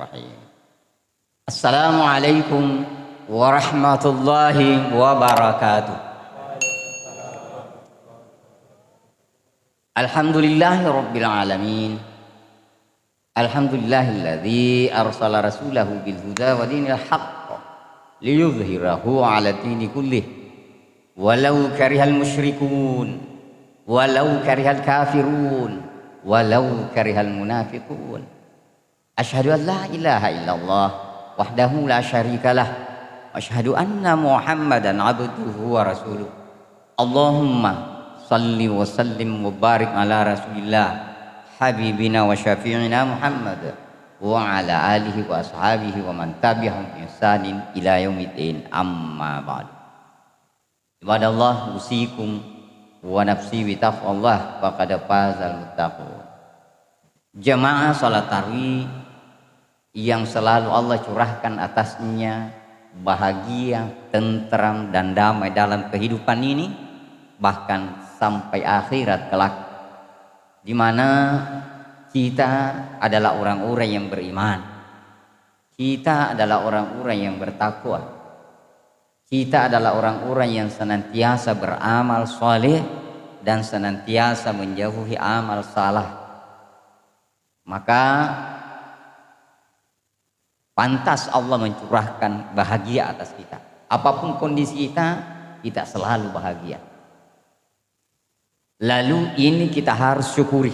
Bismillahirrahmanirrahim. Assalamualaikum warahmatullahi wabarakatuh. Alhamdulillahi rabbil alamin. Alhamdulillahilladzi arsala rasulahu bil huda wa dinil haqq liyudhhirahu 'ala dini kullih walau karihal musyrikun walau karihal kafirun walau karihal munafiqun. Asyhadu an la ilaha illallah wahdahu la syarikalah wa asyhadu anna Muhammadan abduhu wa rasuluh. Allahumma salli wa sallim wa barik ala rasulillah habibina wa syafi'ina Muhammad wa ala alihi wa ashabihi wa man tabi'ahum bi ihsanin ila yaumiddin, amma ba'd. Ibadallah, usikum wa nafsi bi taqwallah faqad fazal muttaqun. Jamaah salat tarawih yang selalu Allah curahkan atasnya bahagia, tentram dan damai dalam kehidupan ini, bahkan sampai akhirat kelak, di mana kita adalah orang-orang yang beriman, kita adalah orang-orang yang bertakwa, kita adalah orang-orang yang senantiasa beramal soleh dan senantiasa menjauhi amal salah. Maka pantas Allah mencurahkan bahagia atas kita. Apapun kondisi kita, kita selalu bahagia. Lalu ini kita harus syukuri.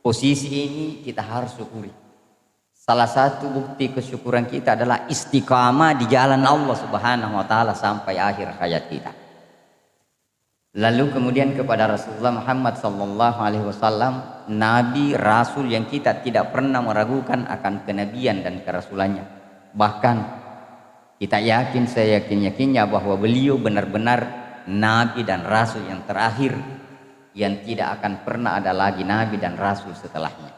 Posisi ini kita harus syukuri. Salah satu bukti kesyukuran kita adalah istiqamah di jalan Allah Subhanahu wa taala sampai akhir hayat kita. Lalu kemudian kepada Rasulullah Muhammad sallallahu alaihi wasallam, nabi rasul yang kita tidak pernah meragukan akan kenabian dan kerasulannya. Bahkan kita yakin, saya yakin-yakinnya bahwa beliau benar-benar nabi dan rasul yang terakhir, yang tidak akan pernah ada lagi nabi dan rasul setelahnya.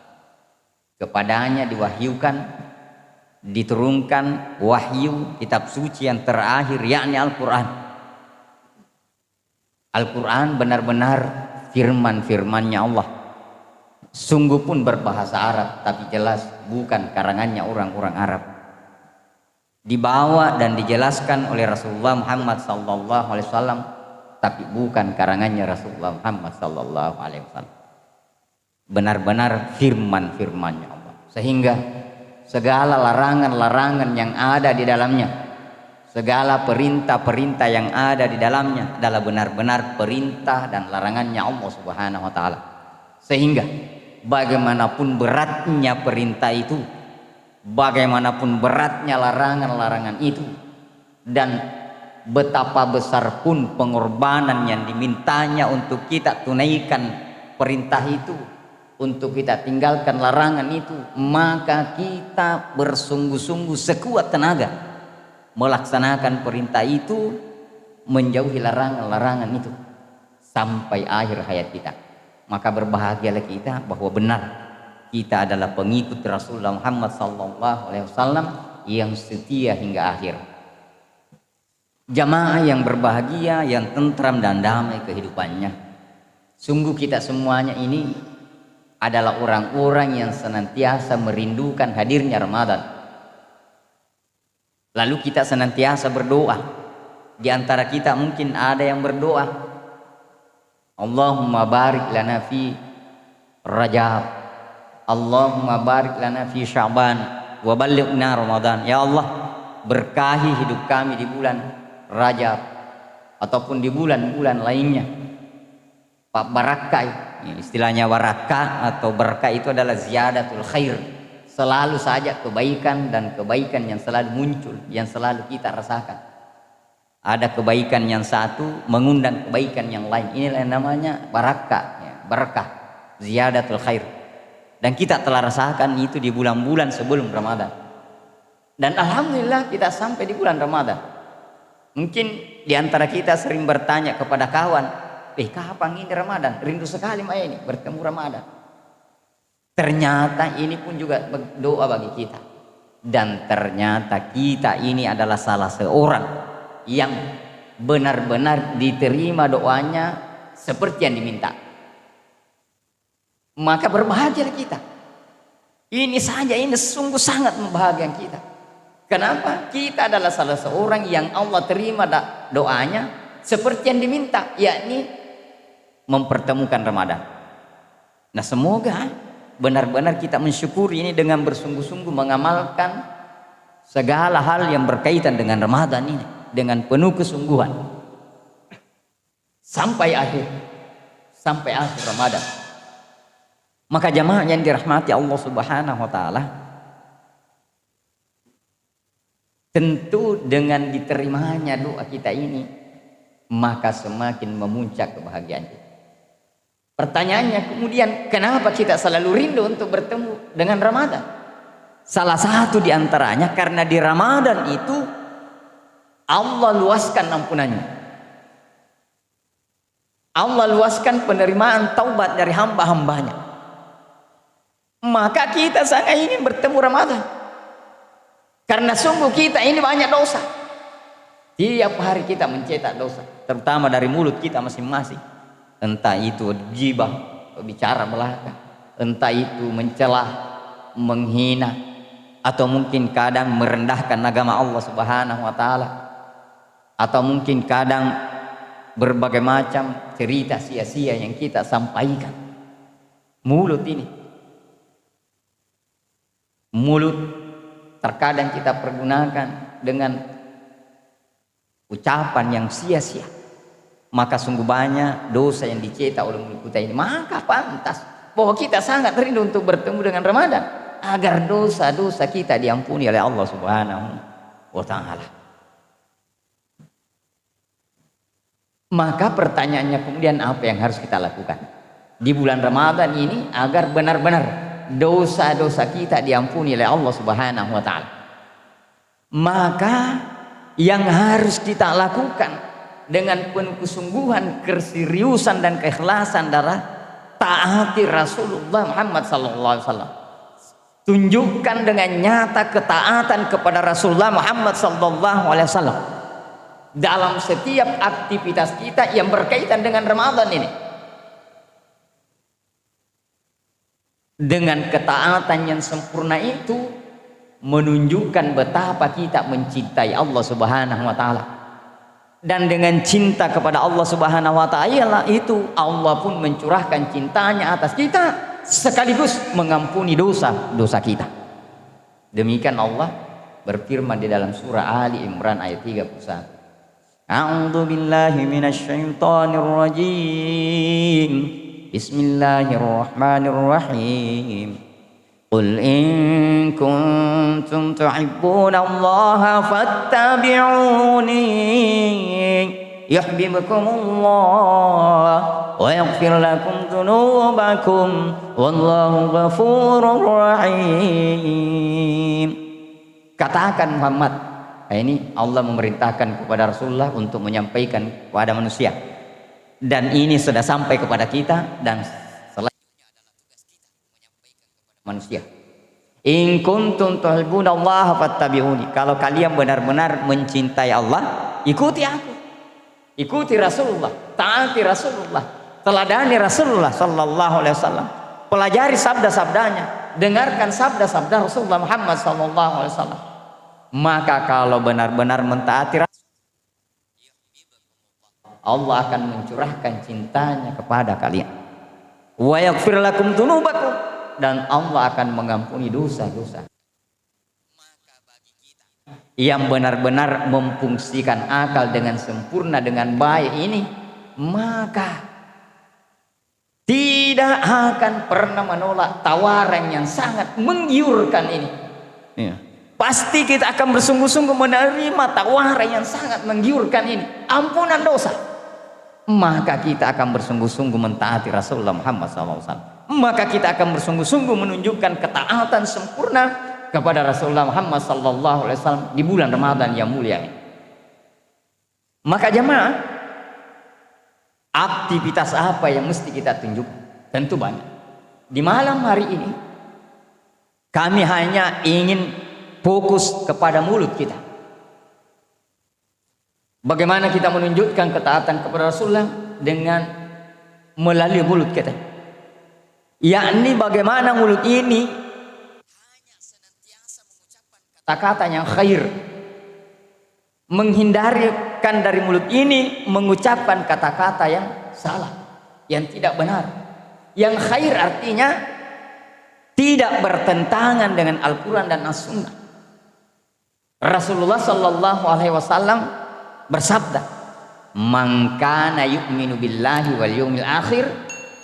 Kepadanya diwahyukan, diturunkan wahyu kitab suci yang terakhir, yakni Al-Quran. Al-Quran benar-benar firman-firmannya Allah. Sungguh pun berbahasa Arab, tapi jelas bukan karangannya orang-orang Arab. Dibawa dan dijelaskan oleh Rasulullah Muhammad SAW, tapi bukan karangannya Rasulullah Muhammad SAW. Benar-benar firman-firmannya Allah, sehingga segala larangan-larangan yang ada di dalamnya, segala perintah-perintah yang ada di dalamnya adalah benar-benar perintah dan larangannya Allah Subhanahu wa taala. Sehingga bagaimanapun beratnya perintah itu, bagaimanapun beratnya larangan-larangan itu, dan betapa besar pun pengorbanan yang dimintanya untuk kita tunaikan perintah itu, untuk kita tinggalkan larangan itu, maka kita bersungguh-sungguh sekuat tenaga melaksanakan perintah itu, menjauhi larangan-larangan itu sampai akhir hayat kita. Maka berbahagialah kita bahwa benar kita adalah pengikut Rasulullah Muhammad SAW yang setia hingga akhir. Jamaah yang berbahagia, yang tentram dan damai kehidupannya. Sungguh kita semuanya ini adalah orang-orang yang senantiasa merindukan hadirnya Ramadan. Lalu kita senantiasa berdoa. Di antara kita mungkin ada yang berdoa, Allahumma barik lana fi Rajab, Allahumma barik lana fi Sya'ban wa ballighna Ramadan. Ya Allah, berkahi hidup kami di bulan Rajab ataupun di bulan-bulan lainnya. Pak barakah, istilahnya barakah atau berkah itu adalah ziyadatul khair. Selalu saja kebaikan dan kebaikan yang selalu muncul, yang selalu kita rasakan. Ada kebaikan yang satu mengundang kebaikan yang lain. Inilah yang namanya barakah, berkah, ziyadatul khair. Dan kita telah rasakan itu di bulan-bulan sebelum Ramadan. Dan alhamdulillah kita sampai di bulan Ramadan. Mungkin di antara kita sering bertanya kepada kawan, kapan ini Ramadan? Rindu sekali Maya ini bertemu Ramadan. Ternyata ini pun juga doa bagi kita. Dan ternyata kita ini adalah salah seorang yang benar-benar diterima doanya seperti yang diminta. Maka berbahagialah kita. Ini saja ini sungguh sangat membahagiakan kita. Kenapa? Kita adalah salah seorang yang Allah terima doanya seperti yang diminta, yakni mempertemukan Ramadan. Nah, semoga benar-benar kita mensyukuri ini dengan bersungguh-sungguh mengamalkan segala hal yang berkaitan dengan Ramadan ini dengan penuh kesungguhan sampai akhir Ramadan. Maka jamaah yang dirahmati Allah Subhanahu wa taala, tentu dengan diterimanya doa kita ini maka semakin memuncak kebahagiaan kita. Pertanyaannya kemudian, kenapa kita selalu rindu untuk bertemu dengan Ramadan? Salah satu di antaranya karena di Ramadan itu Allah luaskan ampunannya. Allah luaskan penerimaan taubat dari hamba-hambanya. Maka kita sangat ingin bertemu Ramadan. Karena sungguh kita ini banyak dosa. Tiap hari kita mencetak dosa, terutama dari mulut kita masing-masing. Entah itu gibah, bicara belaka, entah itu mencela, menghina, atau mungkin kadang merendahkan agama Allah Subhanahu wa taala, atau mungkin kadang berbagai macam cerita sia-sia yang kita sampaikan. Mulut terkadang kita pergunakan dengan ucapan yang sia-sia. Maka sungguh banyak dosa yang dicetak oleh mulut kita ini. Maka pantas bahwa kita sangat rindu untuk bertemu dengan Ramadan agar dosa-dosa kita diampuni oleh Allah Subhanahu wa taala. Maka pertanyaannya kemudian apa yang harus kita lakukan di bulan Ramadan ini agar benar-benar dosa-dosa kita diampuni oleh Allah Subhanahu wa taala? Maka yang harus kita lakukan dengan penuh kesungguhan, keseriusan dan keikhlasan adalah taati Rasulullah Muhammad sallallahu alaihi wasallam. Tunjukkan dengan nyata ketaatan kepada Rasulullah Muhammad sallallahu alaihi wasallam dalam setiap aktivitas kita yang berkaitan dengan Ramadan ini. Dengan ketaatan yang sempurna itu menunjukkan betapa kita mencintai Allah Subhanahu wa taala. Dan dengan cinta kepada Allah Subhanahu wa taala itu Allah pun mencurahkan cintanya atas kita sekaligus mengampuni dosa-dosa kita. Demikian Allah berfirman di dalam surah Ali Imran ayat 31. A'udzu billahi minasy syaithanir rajim. Bismillahirrahmanirrahim. Qul in kuntum tuhibbunallaha fattabi'uni yuhibbukumullah wa yaghfir lakum dzunubakum wallahu ghafurur rahim. Katakan Muhammad, ini Allah memerintahkan kepada Rasulullah untuk menyampaikan kepada manusia, dan ini sudah sampai kepada kita dan selanjutnya adalah tugas kita menyampaikan kepada manusia. In kuntum tuhibbunallaha fattabi'uni. Kalau kalian benar-benar mencintai Allah, ikuti aku, ikuti Rasulullah, taati Rasulullah, teladani Rasulullah sallallahu alaihi wasallam, pelajari sabda-sabdanya, dengarkan sabda-sabda Rasulullah Muhammad sallallahu alaihi wasallam. Maka kalau benar-benar mentaati Rasul, Allah akan mencurahkan cintanya kepada kalian. Wa yaghfir lakum dzunubakum, dan Allah akan mengampuni dosa-dosa. Maka bagi kita yang benar-benar memfungsikan akal dengan sempurna dengan baik ini, maka tidak akan pernah menolak tawaran yang sangat menggiurkan ini. Iya. Pasti kita akan bersungguh-sungguh menerima tawaran yang sangat menggiurkan ini, ampunan dosa. Maka kita akan bersungguh-sungguh mentaati Rasulullah Muhammad SAW. Maka kita akan bersungguh-sungguh menunjukkan ketaatan sempurna kepada Rasulullah Muhammad SAW di bulan Ramadan yang mulia ini. Maka jemaah, aktivitas apa yang mesti kita tunjukkan? Tentu banyak. Di malam hari ini kami hanya ingin fokus kepada mulut kita. Bagaimana kita menunjukkan ketaatan kepada Rasulullah dengan melalui mulut kita, yakni bagaimana mulut ini kata-kata yang khair. Menghindarkan dari mulut ini mengucapkan kata-kata yang salah, yang tidak benar. Yang khair artinya tidak bertentangan dengan Al-Quran dan As-Sunnah. Rasulullah Sallallahu Alaihi Wasallam bersabda, "Man kana yu'minu billahi wal yawmil akhir,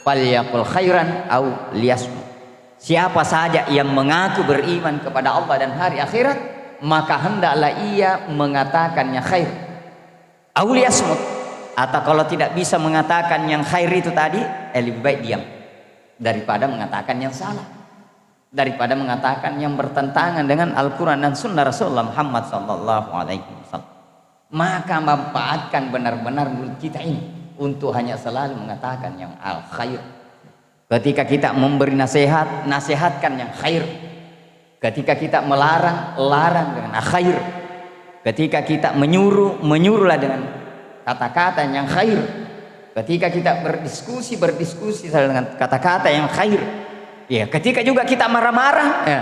falyaqul khairan aw liyasmut." Siapa saja yang mengaku beriman kepada Allah dan hari akhirat, maka hendaklah ia mengatakannya khair, aw liyasmut, atau kalau tidak bisa mengatakan yang khair itu tadi, lebih baik diam daripada mengatakan yang salah, daripada mengatakan yang bertentangan dengan Al-Quran dan Sunnah Rasulullah Muhammad Sallallahu Alaihi Wasallam. Maka manfaatkan benar-benar mulut kita ini untuk hanya selalu mengatakan yang al-khair. Ketika kita memberi nasihat, nasihatkan yang khair. Ketika kita melarang, larang dengan khair. Ketika kita menyuruh, menyuruhlah dengan kata-kata yang khair. Ketika kita berdiskusi, berdiskusi dengan kata-kata yang khair. Ya, ketika juga kita marah-marah, ya,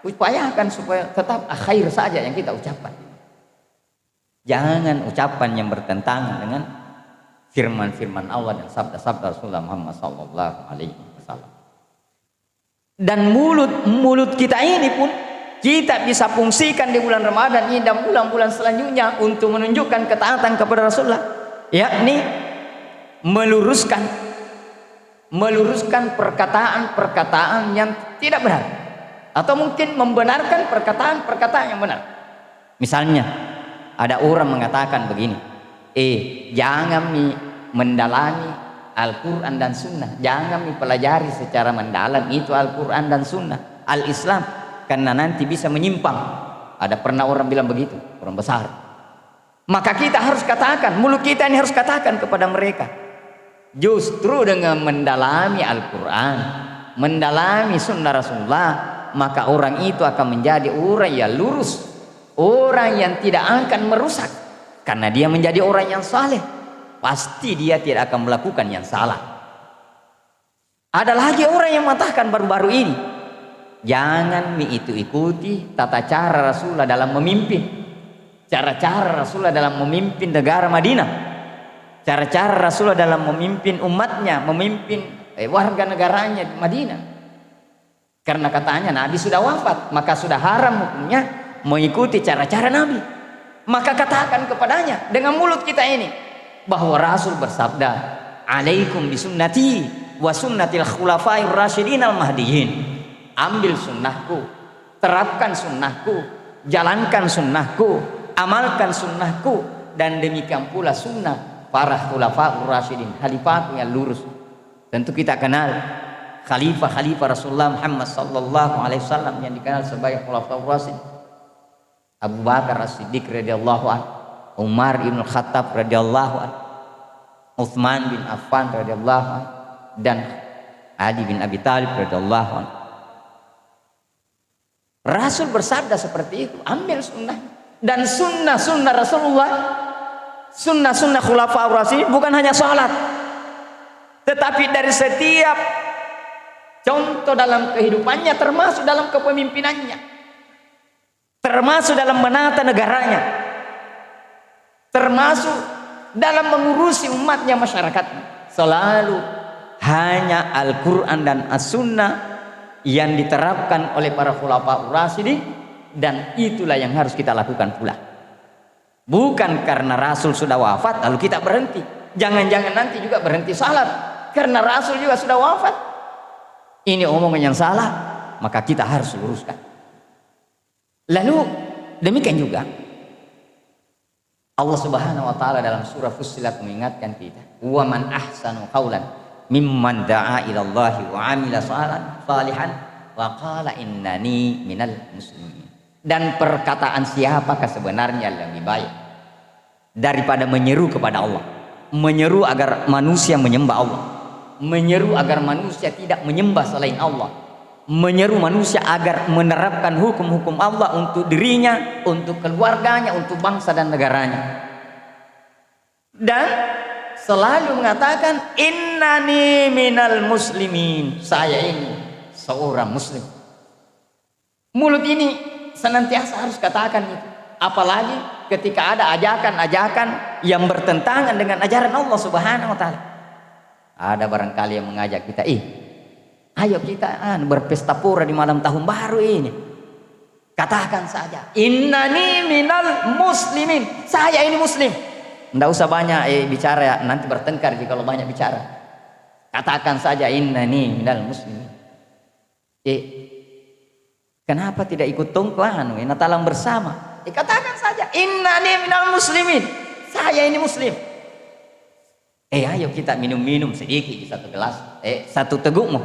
upayakan supaya tetap khair saja yang kita ucapkan. Jangan ucapan yang bertentangan dengan firman-firman Allah dan sabda-sabda Rasulullah Muhammad Sallallahu Alaihi Wasallam. Dan mulut kita ini pun kita bisa fungsikan di bulan Ramadan ini dan bulan-bulan selanjutnya untuk menunjukkan ketaatan kepada Rasulullah, yakni meluruskan perkataan-perkataan yang tidak benar, atau mungkin membenarkan perkataan-perkataan yang benar. Misalnya ada orang mengatakan begini, jangan mendalami Al-Quran dan Sunnah, jangan mempelajari secara mendalam itu Al-Quran dan Sunnah Al-Islam, karena nanti bisa menyimpang. Ada pernah orang bilang begitu, orang besar. Maka kita harus katakan, mulut kita ini harus katakan kepada mereka, justru dengan mendalami Al-Quran, mendalami Sunnah Rasulullah, maka orang itu akan menjadi orang yang lurus, orang yang tidak akan merusak, karena dia menjadi orang yang saleh. Pasti dia tidak akan melakukan yang salah. Ada lagi orang yang mengatakan baru-baru ini, jangan ikuti tata cara Rasulullah dalam memimpin, cara-cara Rasulullah dalam memimpin negara Madinah, cara-cara Rasulullah dalam memimpin umatnya, memimpin warga negaranya di Madinah. Karena katanya Nabi sudah wafat, maka sudah haram hukumnya mengikuti cara-cara Nabi. Maka katakan kepadanya dengan mulut kita ini bahwa Rasul bersabda, "Alaikum bisunnati wa sunnatil khulafair rasyidin al-mahdiyyin." Ambil sunnahku, terapkan sunnahku, jalankan sunnahku, amalkan sunnahku, dan demikian pula sunnah para khulafaur rasyidin, khalifahku yang lurus. Tentu kita kenal khalifah-khalifah Rasulullah Muhammad sallallahu alaihi wasallam yang dikenal sebagai khulafaur rasyidin. Abu Bakar As-Siddiq radhiyallahu anhu, Umar ibn Khattab radhiyallahu anhu, Utsman bin Affan radhiyallahu anhu, dan Ali bin Abi Thalib radhiyallahu anhu. Rasul bersabda seperti itu, ambil sunnah. Dan sunnah Rasulullah, sunnah khulafaur rasyidin bukan hanya salat, tetapi dari setiap contoh dalam kehidupannya, termasuk dalam kepemimpinannya, termasuk dalam menata negaranya, termasuk dalam mengurusi umatnya, masyarakatnya. Selalu hanya Al-Quran dan As-Sunnah yang diterapkan oleh para khulafaur rasyidin, dan itulah yang harus kita lakukan pula. Bukan karena Rasul sudah wafat lalu kita berhenti. Jangan-jangan nanti juga berhenti salat karena Rasul juga sudah wafat. Ini omongan yang salah, maka kita harus luruskan. Lalu demikian juga Allah Subhanahu wa taala dalam surah Fussilat mengingatkan kita, "Wa man ahsanu qaulan mimman da'a ila Allahi wa 'amila salihan wa qala innani minal muslimin." Dan perkataan siapakah sebenarnya lebih baik daripada menyeru kepada Allah, menyeru agar manusia menyembah Allah, menyeru agar manusia tidak menyembah selain Allah, menyeru manusia agar menerapkan hukum-hukum Allah untuk dirinya, untuk keluarganya, untuk bangsa dan negaranya. Dan selalu mengatakan, "Innani minal muslimin." Saya ini seorang muslim. Mulut ini senantiasa harus katakan itu. Apalagi ketika ada ajakan-ajakan yang bertentangan dengan ajaran Allah Subhanahu wa taala. Ada barangkali yang mengajak kita, ayo kita berpesta pura di malam tahun baru ini. Katakan saja, innani minal muslimin. Saya ini muslim. Tidak usah banyak bicara ya, nanti bertengkar jika kalau banyak bicara. Katakan saja, innani minal muslimin. Kenapa tidak ikut tongkuan? Natalang bersama. Katakan saja, innani minal muslimin. Saya ini muslim. Ayo kita minum-minum sedikit satu gelas. Satu tegukmu.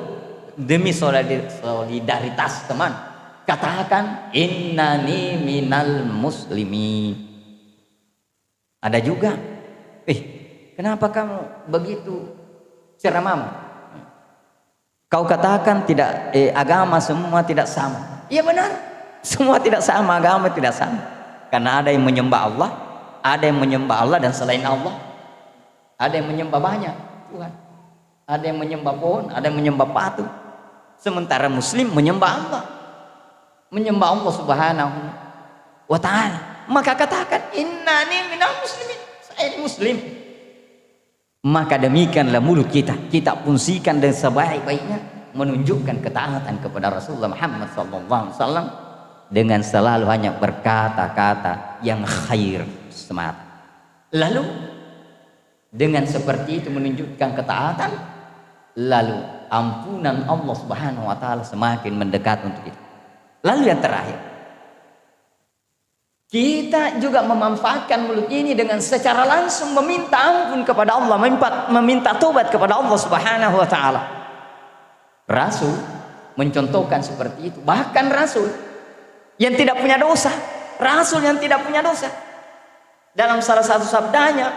Demi solidaritas teman. Katakan, innani minal muslimin. Ada juga, kenapa kamu begitu ceramah? Kau katakan tidak, agama semua tidak sama. Iya benar, semua tidak sama, agama tidak sama. Karena ada yang menyembah Allah, ada yang menyembah Allah dan selain Allah, ada yang menyembah banyak Tuhan, ada yang menyembah pohon, ada yang menyembah patung. Sementara Muslim menyembah Allah, menyembah Allah Subhanahu wa taala. Maka katakan, innani minal muslimin. Saya ini muslim. Maka demikianlah mulut kita fungsikan dengan sebaik-baiknya menunjukkan ketaatan kepada Rasulullah Muhammad SAW dengan selalu hanya berkata-kata yang khair semata. Lalu dengan seperti itu menunjukkan ketaatan, lalu ampunan Allah Subhanahu wa taala semakin mendekat untuk kita. Lalu yang terakhir, kita juga memanfaatkan mulut ini dengan secara langsung meminta ampun kepada Allah, meminta tobat kepada Allah Subhanahu wa taala. Rasul mencontohkan seperti itu. Bahkan Rasul yang tidak punya dosa, Rasul yang tidak punya dosa, dalam salah satu sabdanya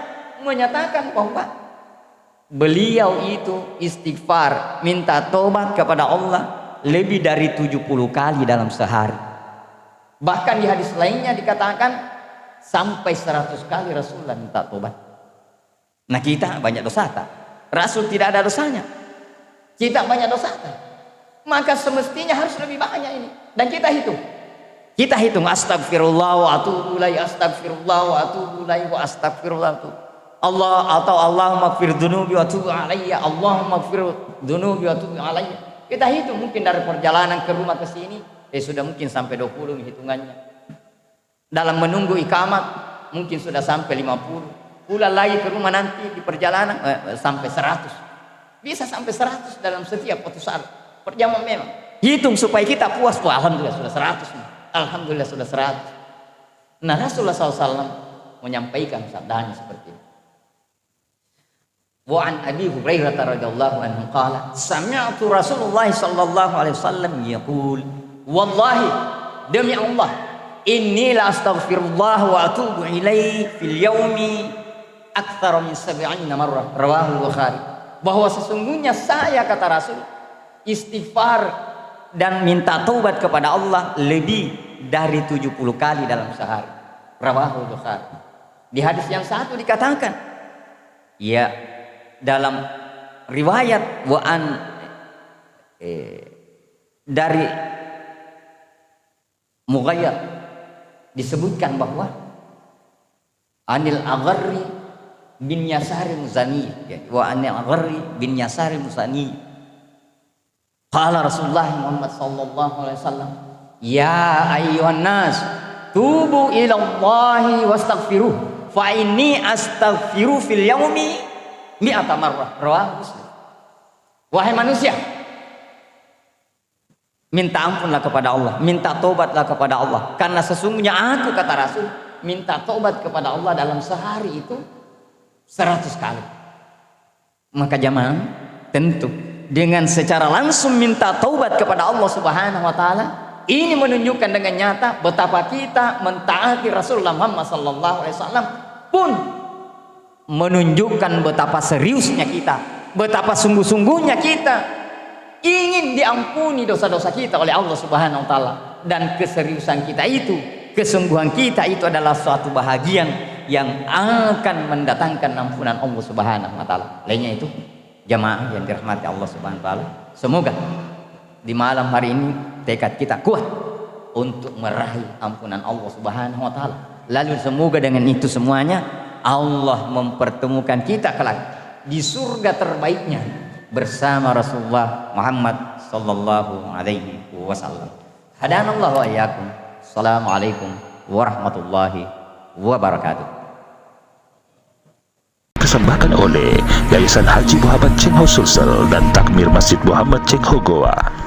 menyatakan bahwa beliau itu istighfar, minta tobat kepada Allah lebih dari 70 kali dalam sehari. Bahkan di hadis lainnya dikatakan sampai 100 kali Rasulullah minta tobat. Nah kita banyak dosa, Rasul tidak ada dosanya. Kita banyak dosa, maka semestinya harus lebih banyak ini. Dan kita hitung astagfirullah wa atubu ilaih, astagfirullah wa atubu ilaih, wa astagfirullah Allah, atau Allahumma gfir dunubi wa atubu alayya, Allahumma gfir dunubi wa atubu alayya. Kita hitung mungkin dari perjalanan ke rumah ke sini sudah mungkin sampai 20 hitungannya. Dalam menunggu ikamat mungkin sudah sampai 50. Pula lagi ke rumah nanti di perjalanan sampai 100. Bisa sampai 100 dalam setiap waktu saat perjamuan memang. Hitung supaya kita puas. Wah, alhamdulillah sudah 100. Alhamdulillah sudah 100. Nah, Rasulullah SAW menyampaikan sabdanya seperti ini. Wa an Abi Hurairah radhiyallahu anhu qala sami'tu Rasulullah sallallahu alaihi wasallam yaqul wallahi demi Allah inni la astaghfirullah wa atubu ilaihi fil yaumi aktsara min 70 marrah rawahu Bukhari. Bahwa sesungguhnya saya, kata Rasul, istighfar dan minta taubat kepada Allah lebih dari 70 kali dalam sehari. Rawahu Bukhari. Di hadis yang satu dikatakan, ya, dalam riwayat dari Mughayyar disebutkan bahwa Anil Agharri bin Yasari Muzani, wa Anil Agharri bin Yasari Muzani qala Rasulullah Muhammad sallallahu alaihi wasallam ya ayyuhan nas tubu ila Allahi wastaghfiruh fa inni astaghfiru fil yaumi mi'ata marrah rawahu Muslim. Wahai manusia, minta ampunlah kepada Allah, minta tobatlah kepada Allah, karena sesungguhnya aku, kata Rasul, minta tobat kepada Allah dalam sehari itu 100 kali. Maka jamaah, tentu dengan secara langsung minta taubat kepada Allah Subhanahu wa taala, ini menunjukkan dengan nyata betapa kita mentaati Rasulullah Muhammad sallallahu alaihi wasallam, pun menunjukkan betapa seriusnya kita, betapa sungguh-sungguhnya kita ingin diampuni dosa-dosa kita oleh Allah Subhanahu wa taala. Dan keseriusan kita itu, kesungguhan kita itu adalah suatu bahagian yang akan mendatangkan ampunan Allah Subhanahu wa taala. Lainnya itu jamaah yang dirahmati Allah Subhanahu wa taala, semoga di malam hari ini tekad kita kuat untuk meraih ampunan Allah Subhanahu wa taala. Lalu semoga dengan itu semuanya Allah mempertemukan kita kelak di surga terbaiknya bersama Rasulullah Muhammad sallallahu alaihi wasallam. Hadanallahu wa iyyakum. Assalamualaikum warahmatullahi wabarakatuh. Persembahkan oleh Yayasan Haji Muhammad Cengho Sulsel dan Takmir Masjid Muhammad Cengho Goa.